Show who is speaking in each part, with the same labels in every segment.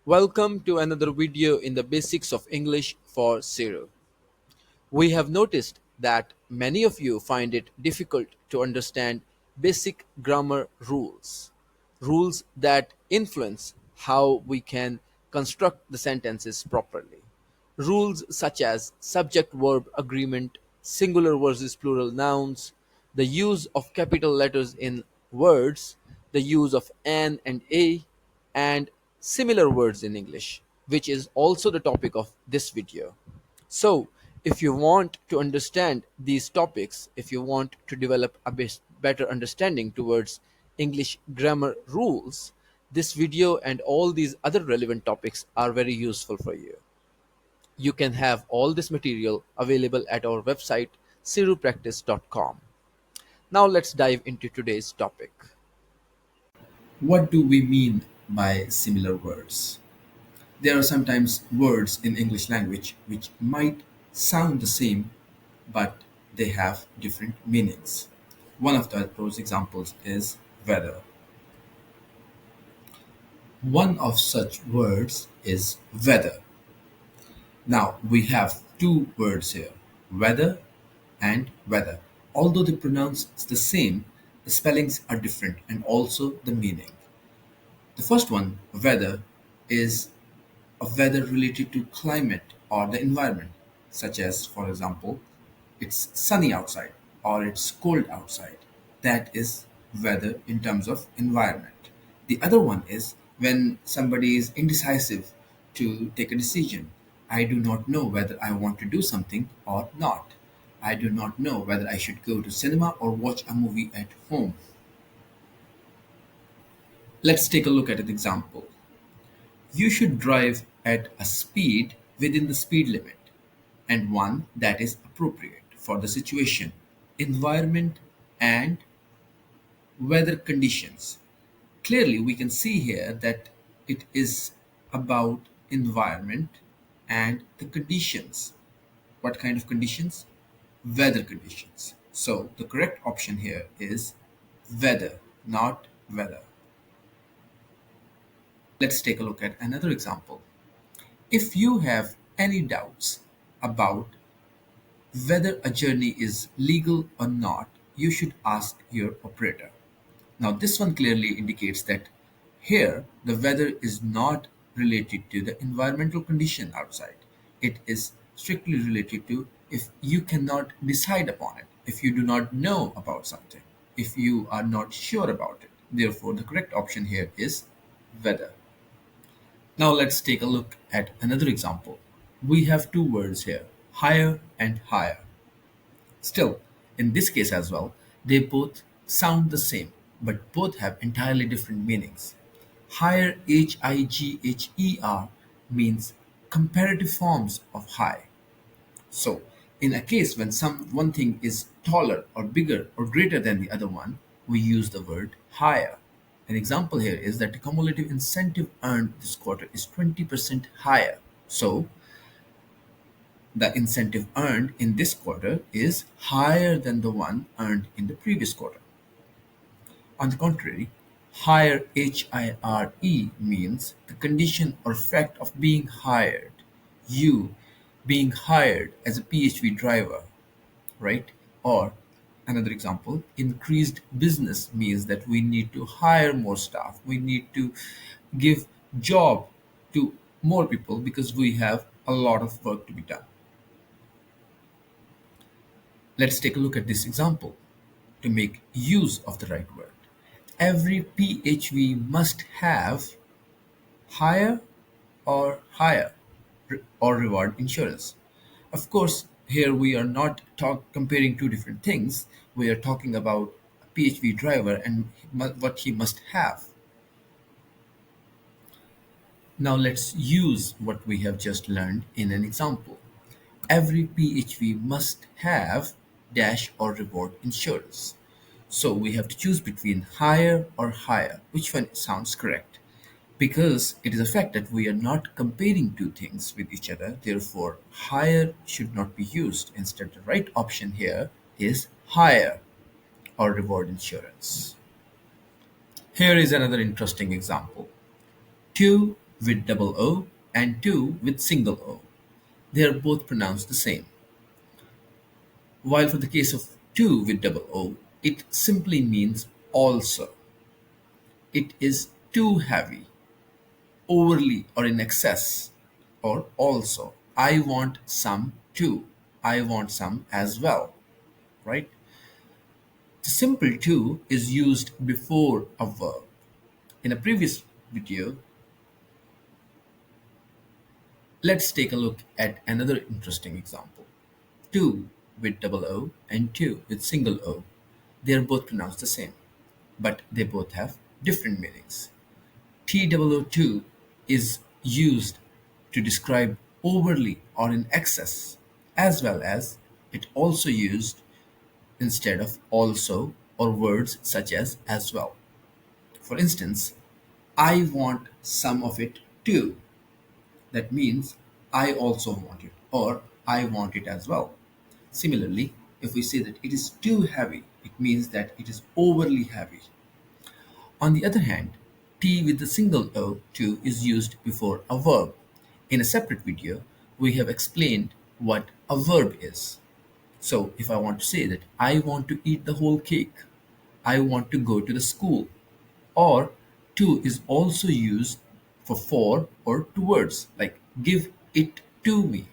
Speaker 1: Welcome to another video in the basics of English for SERU. We have noticed that many of you find it difficult to understand basic grammar rules, rules that influence how we can construct the sentences properly. Rules such as subject verb agreement, singular versus plural nouns, the use of capital letters in words, the use of an and a, and similar words in English, which is also the topic of this video. So, if you want to understand these topics, if you want to develop a better understanding towards English grammar rules, this video and all these other relevant topics are very useful for you. You can have all this material available at our website serupractice.com. Now let's dive into today's topic.
Speaker 2: What do we mean by similar words? There are sometimes words in English language which might sound the same, but they have different meanings. One of those examples is weather. One of such words is weather. Now we have two words here, weather and weather. Although they pronounce the same, the spellings are different and also the meaning. The first one, weather, is a weather related to climate or the environment, such as, for example, it's sunny outside or it's cold outside. That is weather in terms of environment. The other one is when somebody is indecisive to take a decision. I do not know whether I want to do something or not. I do not know whether I should go to cinema or watch a movie at home. Let's take a look at an example. You should drive at a speed within the speed limit and one that is appropriate for the situation, environment, and weather conditions. Clearly, we can see here that it is about environment and the conditions. What kind of conditions? Weather conditions. So the correct option here is weather, not weather. Let's take a look at another example. If you have any doubts about whether a journey is legal or not, you should ask your operator. Now, this one clearly indicates that here the weather is not related to the environmental condition outside. It is strictly related to if you cannot decide upon it, if you do not know about something, if you are not sure about it. Therefore, the correct option here is weather. Now let's take a look at another example. We have two words here, higher and higher. Still, in this case as well, they both sound the same, but both have entirely different meanings. Higher, Higher, means comparative forms of high. So, in a case when one thing is taller or bigger or greater than the other one, we use the word higher. An example here is that the cumulative incentive earned this quarter is 20% higher. So, the incentive earned in this quarter is higher than the one earned in the previous quarter. On the contrary, higher means the condition or fact of being hired. You being hired as a PHV driver, right? Or another example, increased business means that we need to hire more staff. We need to give job to more people because we have a lot of work to be done. Let's take a look at this example to make use of the right word. Every PHV must have higher or higher or reward insurance. Of course, here we are not comparing two different things. We are talking about a PHV driver and what he must have. Now let's use what we have just learned in an example. Every PHV must have dash or reward insurance. So we have to choose between higher or higher. Which one sounds correct? Because it is a fact that we are not comparing two things with each other, therefore higher should not be used. Instead, the right option here is higher or reward insurance. Here is another interesting example. Two with double O and to with single O. They are both pronounced the same. While for the case of to with double O, it simply means also. It is too heavy, overly or in excess, or also. I want some too. I want some as well, right? The simple to is used before a verb. In a previous video, let's take a look at another interesting example. To with double O and to with single O. They are both pronounced the same, but they both have different meanings. TOO is used to describe overly or in excess, as well as it also used instead of also or words such as well. For instance, I want some of it too. That means I also want it or I want it as well. Similarly, if we say that it is too heavy, it means that it is overly heavy. On the other hand, T with the single O to is used before a verb. In a separate video, we have explained what a verb is. So if I want to say that I want to eat the whole cake, I want to go to the school, or to is also used for or towards, like give it to me.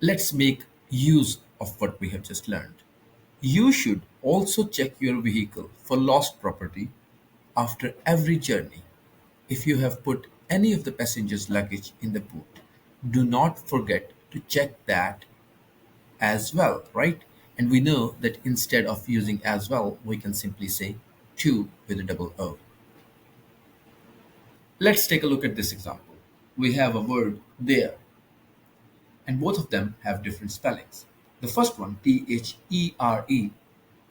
Speaker 2: Let's make use of what we have just learned. You should also check your vehicle for lost property after every journey. If you have put any of the passenger's luggage in the boot, do not forget to check that as well, right? And we know that instead of using as well, we can simply say to with a double O. Let's take a look at this example. We have a word there, and both of them have different spellings. The first one, THERE,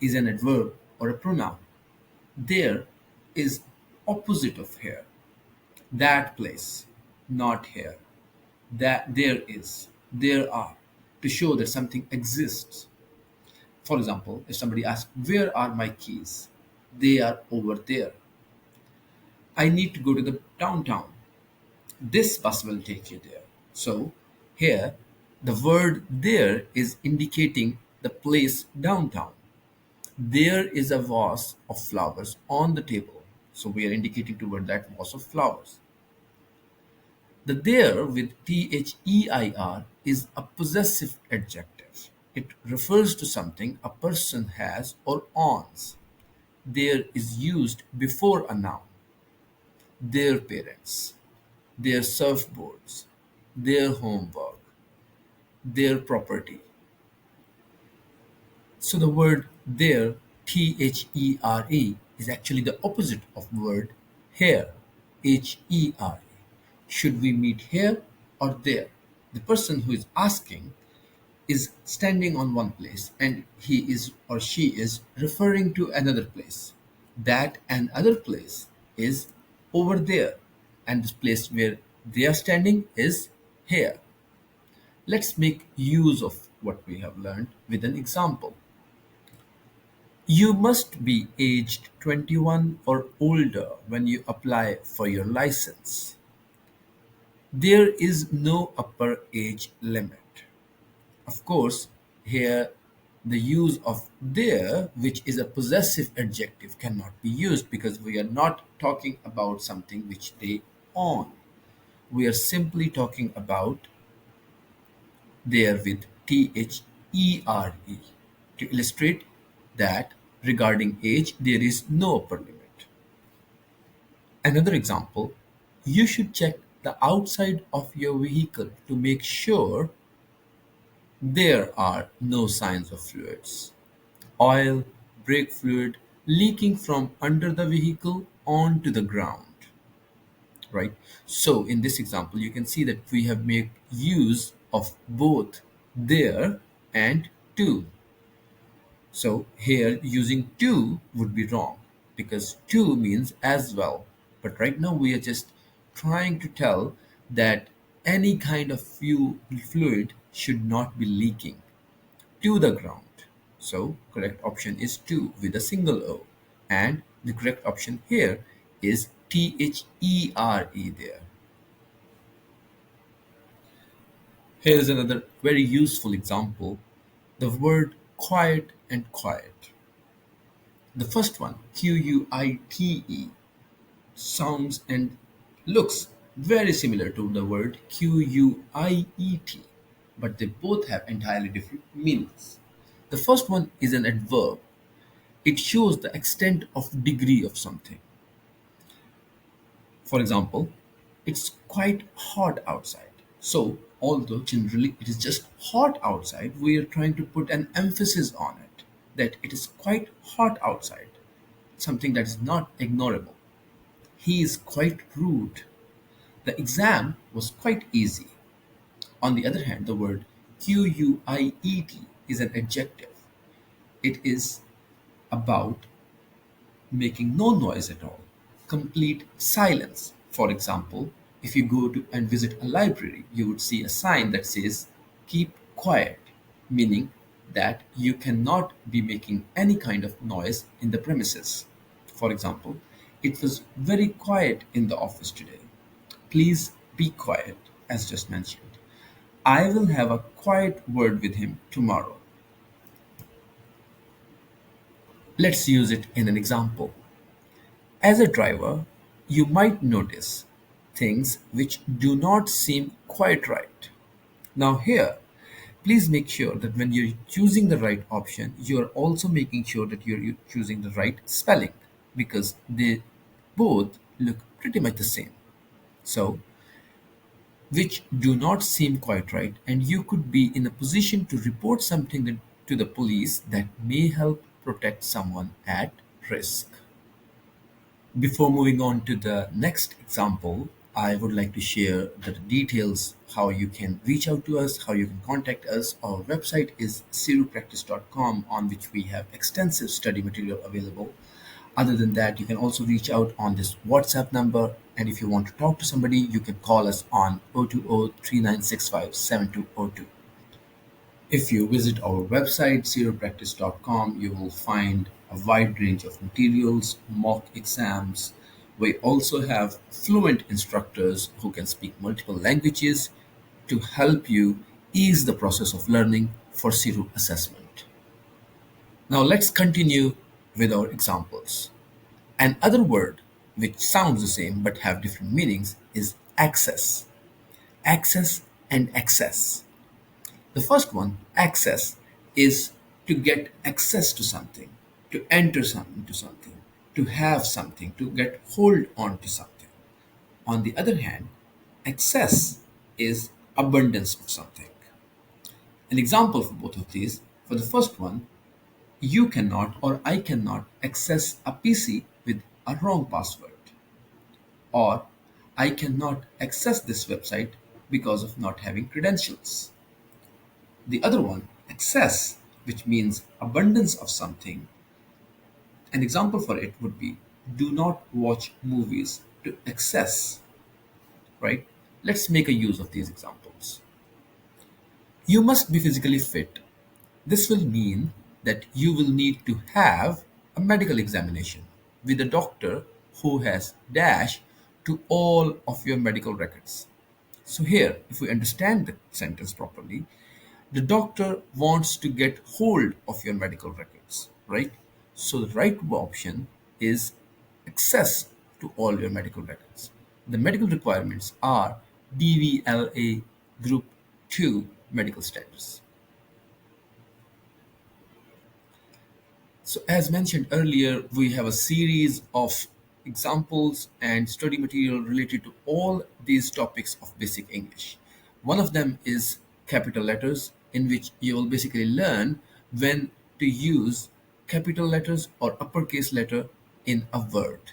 Speaker 2: is an adverb or a pronoun. There is opposite of here. That place, not here. That there is, there are, to show that something exists. For example, if somebody asks, where are my keys? They are over there. I need to go to the downtown. This bus will take you there. So here, the word there is indicating the place downtown. There is a vase of flowers on the table. So we are indicating toward that vase of flowers. The there with THEIR is a possessive adjective. It refers to something a person has or owns. There is used before a noun. Their parents, their surfboards, their homework, their property. So the word there, THERE, is actually the opposite of word here, HERE. Should we meet here or there? The person who is asking is standing on one place and he is or she is referring to another place. That another place is over there, and this place where they are standing is here. Let's make use of what we have learned with an example. You must be aged 21 or older when you apply for your license. There is no upper age limit. Of course, here the use of there, which is a possessive adjective, cannot be used because we are not talking about something which they own. We are simply talking about there with THERE to illustrate that regarding age there is no upper limit. Another example, you should check the outside of your vehicle to make sure there are no signs of fluids, oil, brake fluid leaking from under the vehicle onto the ground, right? So in this example, you can see that we have made use of both there and to. So here using to would be wrong because to means as well. But right now we are just trying to tell that any kind of fluid should not be leaking to the ground. So correct option is to with a single O, and the correct option here is THERE there. Here is another very useful example, the word quiet and quiet. The first one, QUITE, sounds and looks very similar to the word QUIET, but they both have entirely different meanings. The first one is an adverb. It shows the extent of degree of something. For example, it's quite hot outside. So, although generally it is just hot outside, we are trying to put an emphasis on it that it is quite hot outside, something that is not ignorable. He is quite rude. The exam was quite easy. On the other hand, the word QUIET is an adjective. It is about making no noise at all, complete silence. For example, if you go to and visit a library, you would see a sign that says keep quiet, meaning that you cannot be making any kind of noise in the premises. For example, it was very quiet in the office today. Please be quiet, as just mentioned. I will have a quiet word with him tomorrow. Let's use it in an example. As a driver, you might notice things which do not seem quite right. Now, here, please make sure that when you're choosing the right option, you're also making sure that you're choosing the right spelling because they both look pretty much the same. So, which do not seem quite right, and you could be in a position to report something to the police that may help protect someone at risk. Before moving on to the next example, I would like to share the details how you can reach out to us, how you can contact us. Our website is serupractice.com, on which we have extensive study material available. Other than that, you can also reach out on this WhatsApp number. And if you want to talk to somebody, you can call us on 020-3965-7202. If you visit our website, zeropractice.com, you will find a wide range of materials, mock exams. We also have fluent instructors who can speak multiple languages to help you ease the process of learning for SERU assessment. Now let's continue with our examples. Another word which sounds the same but have different meanings is access. Access and access. The first one, access, is to get access to something, to enter something into something, to have something, to get hold on to something. On the other hand, excess is abundance of something. An example for both of these, for the first one, you cannot or I cannot access a PC with a wrong password, or I cannot access this website because of not having credentials. The other one, excess, which means abundance of something. An example for it would be do not watch movies to excess, right? Let's make a use of these examples. You must be physically fit. This will mean that you will need to have a medical examination with a doctor who has dash to all of your medical records. So here, if we understand the sentence properly, the doctor wants to get hold of your medical records, right? So the right option is access to all your medical records. The medical requirements are DVLA Group 2 medical status. So, as mentioned earlier, we have a series of examples and study material related to all these topics of basic English. One of them is capital letters, in which you will basically learn when to use capital letters or uppercase letter in a word.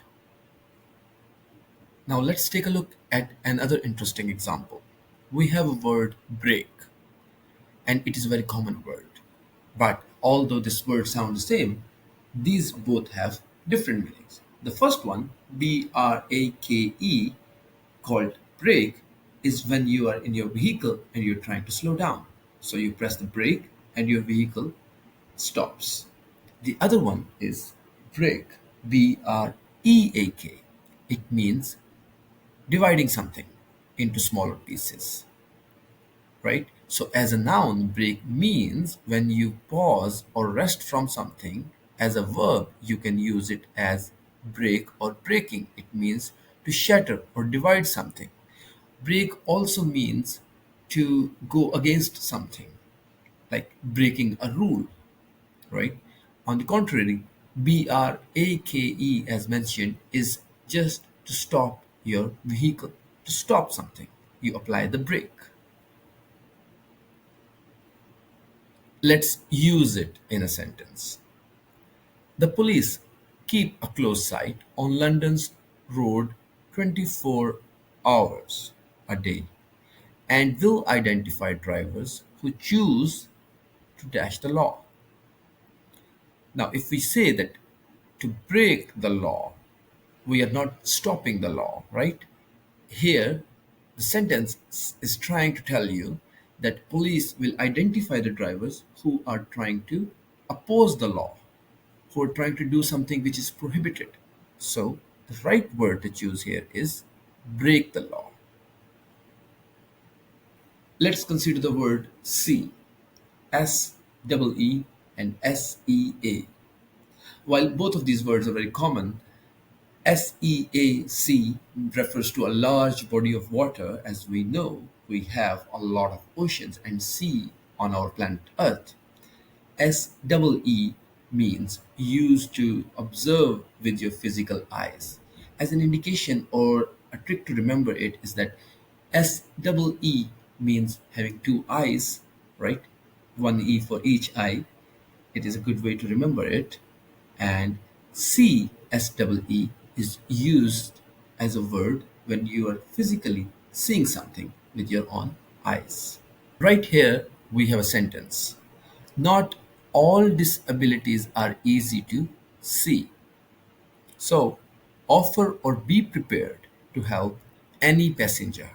Speaker 2: Now, let's take a look at another interesting example. We have a word break, and it is a very common word. But although this word sounds the same, these both have different meanings. The first one, BRAKE, called brake, is when you are in your vehicle and you're trying to slow down. So you press the brake and your vehicle stops. The other one is break, BREAK. it means dividing something into smaller pieces, right? So, as a noun, break means when you pause or rest from something. As a verb, you can use it as break or breaking. It means to shatter or divide something. Break also means to go against something, like breaking a rule, right? On the contrary, brake, as mentioned, is just to stop your vehicle, to stop something. You apply the brake. Let's use it in a sentence. The police keep a close sight on London's road 24 hours a day and will identify drivers who choose to dash the law. Now, if we say that to break the law, we are not stopping the law, right? Here, the sentence is trying to tell you that police will identify the drivers who are trying to oppose the law, who are trying to do something which is prohibited. So, the right word to choose here is break the law. Let's consider the word see, S-E-E and S-E-A. While both of these words are very common, SEAC refers to a large body of water. As we know, we have a lot of oceans and sea on our planet Earth. SEE means used to observe with your physical eyes. As an indication or a trick to remember it is that SEE means having two eyes, right? One E for each eye. It is a good way to remember it. And CSEE is used as a word when you are physically seeing something with your own eyes. Right here, we have a sentence. Not all disabilities are easy to see. So, offer or be prepared to help any passenger.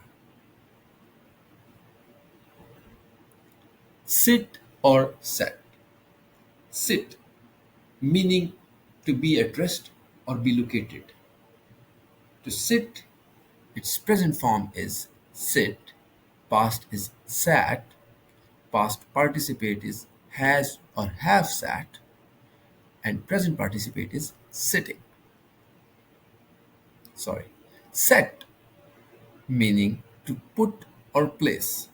Speaker 2: Sit or sat. Sit, meaning to be at rest or be located. To sit, its present form is sit, past is sat, past participate is has or have sat, and present participate is sitting. Sorry. Set, meaning to put or place.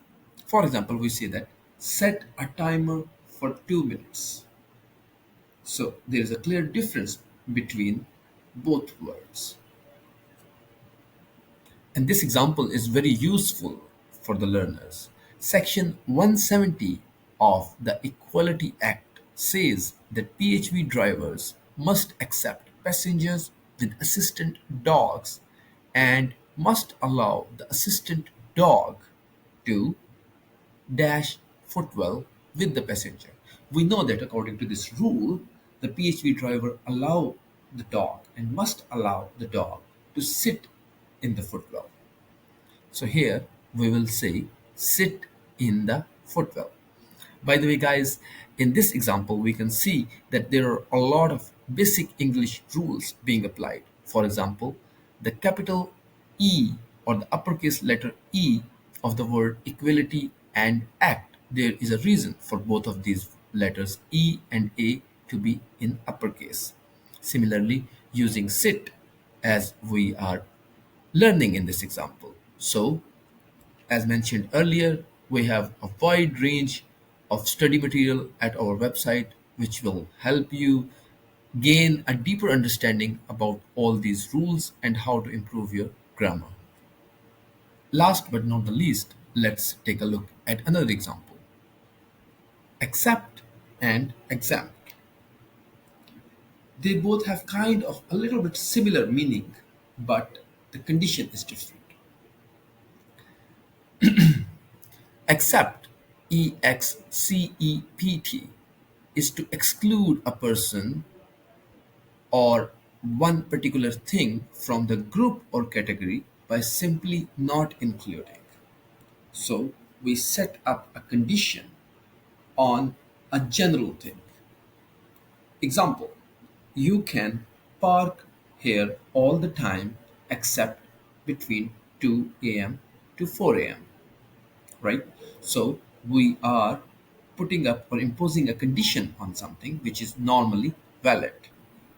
Speaker 2: For example, we say that set a timer for 2 minutes. So there is a clear difference between both words. And this example is very useful for the learners. Section 170 of the Equality Act says that PHV drivers must accept passengers with assistant dogs and must allow the assistant dog to dash footwell with the passenger. We know that according to this rule, the PHV driver allow the dog and must allow the dog to sit in the footwell. So here we will say sit in the footwell. By the way, guys, in this example, we can see that there are a lot of basic English rules being applied. For example, the capital E or the uppercase letter E of the word equality and act. There is a reason for both of these letters E and A to be in uppercase. Similarly, using sit as we are learning in this example. So, as mentioned earlier, we have a wide range of study material at our website which will help you gain a deeper understanding about all these rules and how to improve your grammar. Last but not the least, let's take a look at another example. Accept and exempt. They both have kind of a little bit similar meaning, but the condition is different. Accept, EXCEPT, is to exclude a person or one particular thing from the group or category by simply not including. So we set up a condition on a general thing. Example, you can park here all the time except between 2 a.m. to 4 a.m., right? So we are putting up or imposing a condition on something which is normally valid.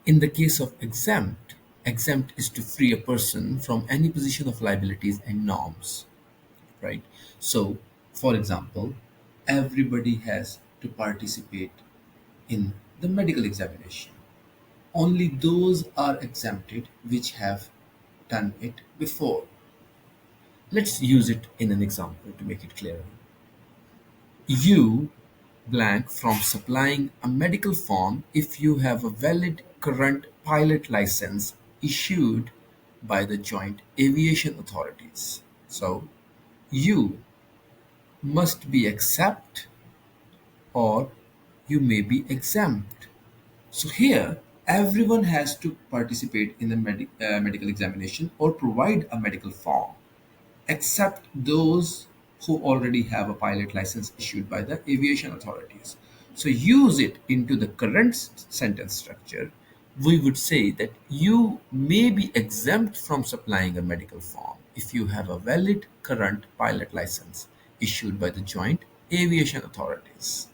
Speaker 2: In the case of exempt, exempt is to free a person from any position of liabilities and norms, right? So, for example, everybody has to participate in the medical examination. Only those are exempted which have done it before. Let's use it in an example to make it clearer. You blank from supplying a medical form if you have a valid current pilot license issued by the Joint Aviation Authorities. So you must be exempt or you may be exempt. So here, everyone has to participate in the medical examination or provide a medical form, except those who already have a pilot license issued by the aviation authorities. So use it into the current sentence structure. We would say that you may be exempt from supplying a medical form if you have a valid current pilot license issued by the joint aviation authorities.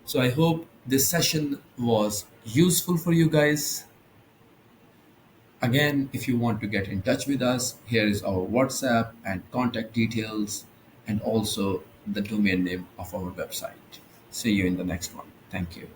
Speaker 2: So I hope this session was useful for you guys. Again, if you want to get in touch with us, here is our WhatsApp and contact details, and also the domain name of our website. See you in the next one. Thank you.